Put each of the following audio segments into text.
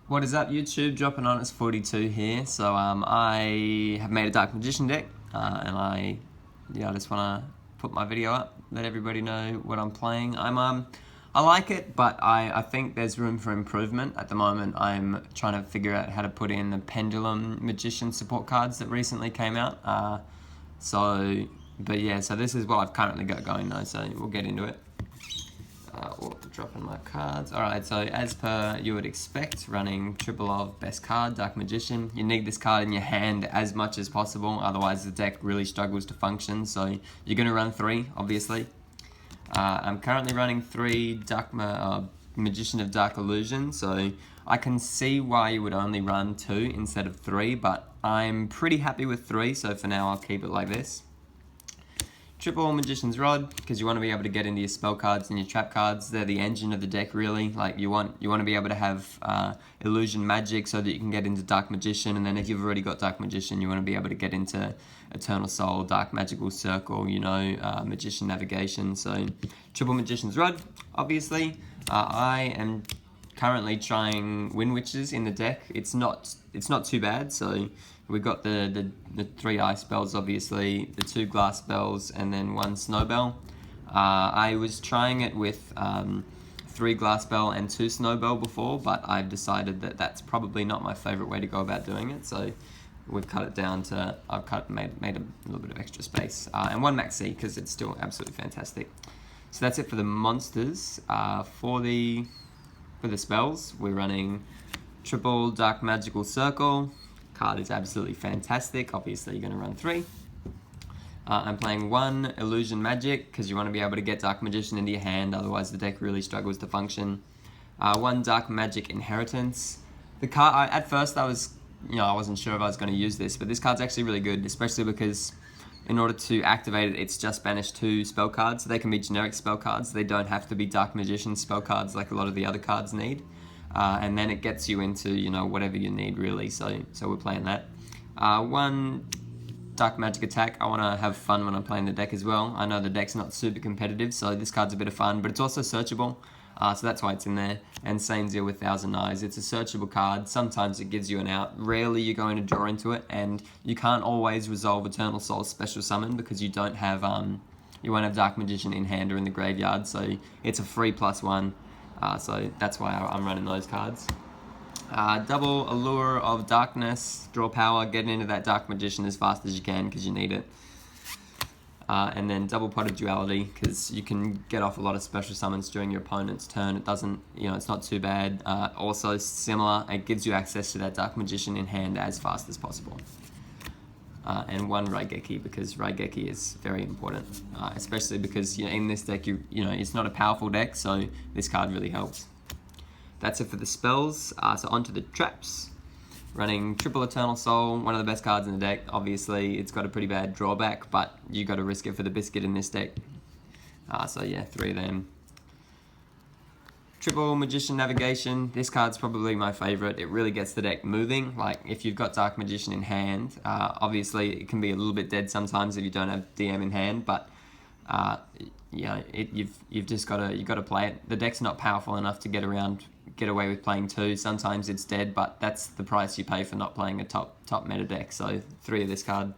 What is up, YouTube? Dropping on its 42 here. So I have made a Dark Magician deck, and I just want to put my video up, let everybody know what I'm playing. I like it, but I think there's room for improvement. At the moment, I'm trying to figure out how to put in the Pendulum Magician support cards that recently came out. So this is what I've currently got going though. So we'll get into it. Dropping my cards. Alright, so as per you would expect, running triple of best card, Dark Magician. You need this card in your hand as much as possible, otherwise the deck really struggles to function, so you're going to run 3, obviously. I'm currently running 3 Magician of Dark Illusion, so I can see why you would only run 2 instead of 3, but I'm pretty happy with 3, so for now I'll keep it like this. Triple Magician's Rod, because you want to be able to get into your spell cards and your trap cards. They're the engine of the deck, really. Like you want to be able to have Illusion Magic so that you can get into Dark Magician, and then if you've already got Dark Magician, you want to be able to get into Eternal Soul, Dark Magical Circle, Magician Navigation. So Triple Magician's Rod, obviously. I am currently trying Wind Witches in the deck. It's not too bad. So we've got the 3 ice spells, obviously, the 2 glass spells, and then 1 snow bell. I was trying it with 3 glass spell and 2 snow bell before, but I've decided that that's probably not my favorite way to go about doing it. So we've cut it down to made a little bit of extra space, and 1 max C because it's still absolutely fantastic. So that's it for the monsters. For the spells, we're running triple Dark Magical Circle. Card is absolutely fantastic. Obviously, you're going to run 3. I'm playing 1 Illusion Magic because you want to be able to get Dark Magician into your hand, otherwise the deck really struggles to function. 1 Dark Magic Inheritance. The card, at first I wasn't sure if I was going to use this, but this card's actually really good, especially because in order to activate it, it's just banished 2 spell cards. They can be generic spell cards. They don't have to be Dark Magician spell cards like a lot of the other cards need. And then it gets you into, whatever you need, really. So we're playing that. 1 Dark Magic Attack. I want to have fun when I'm playing the deck as well. I know the deck's not super competitive, so this card's a bit of fun, but it's also searchable. So that's why it's in there. And same deal with Thousand Eyes. It's a searchable card. Sometimes it gives you an out. Rarely you're going to draw into it, and you can't always resolve Eternal Soul's special summon because you don't have you won't have Dark Magician in hand or in the graveyard. So it's a free +1. So that's why I'm running those cards. Double Allure of Darkness, draw power, get into that Dark Magician as fast as you can because you need it. And then double Pot of Duality because you can get off a lot of special summons during your opponent's turn. It doesn't, it's not too bad. Also similar, it gives you access to that Dark Magician in hand as fast as possible. And 1 Raigeki because Raigeki is very important, especially because in this deck it's not a powerful deck, so this card really helps. That's it for the spells. So onto the traps. Running triple Eternal Soul, one of the best cards in the deck. Obviously, it's got a pretty bad drawback, but you got to risk it for the biscuit in this deck. So yeah, 3 of them. Triple Magician Navigation. This card's probably my favorite. It really gets the deck moving. Like if you've got Dark Magician in hand, obviously it can be a little bit dead sometimes if you don't have DM in hand. But you've just got to play it. The deck's not powerful enough to get away with playing 2. Sometimes it's dead, but that's the price you pay for not playing a top meta deck. So 3 of this card.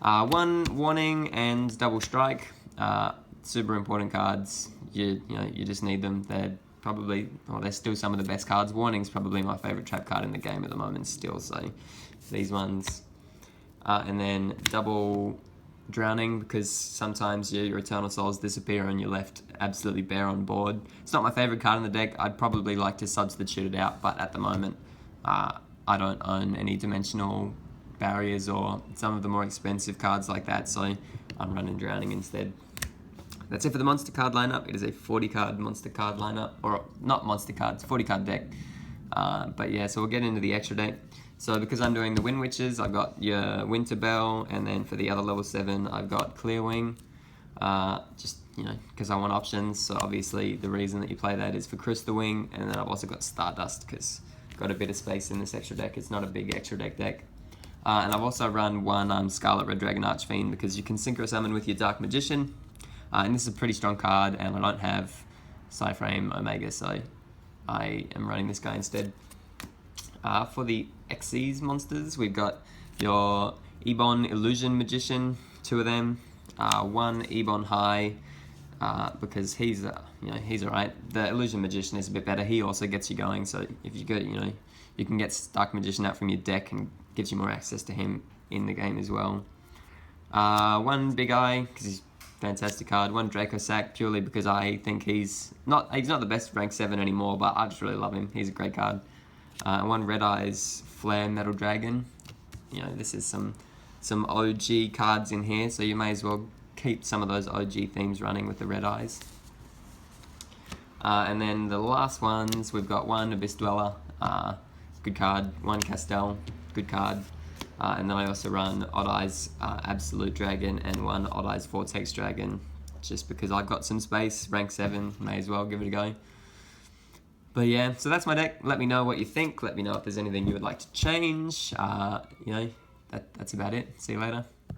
1 Warning and Double Strike. Super important cards. You just need them. They're still some of the best cards. Warning's probably my favorite trap card in the game at the moment still, so these ones. And then double Drowning because sometimes your Eternal Souls disappear and you're left absolutely bare on board. It's not my favorite card in the deck. I'd probably like to substitute it out, but at the moment I don't own any dimensional barriers or some of the more expensive cards like that, so I'm running Drowning instead. That's it for the monster card lineup. It is a 40 card monster card lineup, or not monster cards, 40 card deck. But yeah, so we'll get into the extra deck. So because I'm doing the Wind Witches, I've got your Winter Bell, and then for the other level 7, I've got Clear Wing. Because I want options. So obviously the reason that you play that is for Crystal Wing, and then I've also got Stardust because I've got a bit of space in this extra deck. It's not a big extra deck. And I've also run 1 Scarlet Red Dragon Archfiend because you can Synchro Summon with your Dark Magician. And this is a pretty strong card, and I don't have Psyframe Omega, so I am running this guy instead. For the Xyz monsters, we've got your Ebon Illusion Magician, 2 of them, 1 Ebon High, because he's he's alright. The Illusion Magician is a bit better. He also gets you going, so if you go, you can get Dark Magician out from your deck and gives you more access to him in the game as well. 1 Big Eye, because he's a fantastic card. 1 Draco Sack, purely because I think he's not the best rank 7 anymore, but I just really love him. He's a great card. 1 Red Eyes Flare Metal Dragon. This is some OG cards in here, so you may as well keep some of those OG themes running with the Red Eyes. And then the last ones, we've got 1 Abyss Dweller, good card. 1 Castel, good card. And then I also run Odd Eyes Absolute Dragon and 1 Odd Eyes Vortex Dragon, just because I've got some space, rank 7, may as well give it a go. But yeah, so that's my deck. Let me know what you think. Let me know if there's anything you would like to change. That's about it. See you later.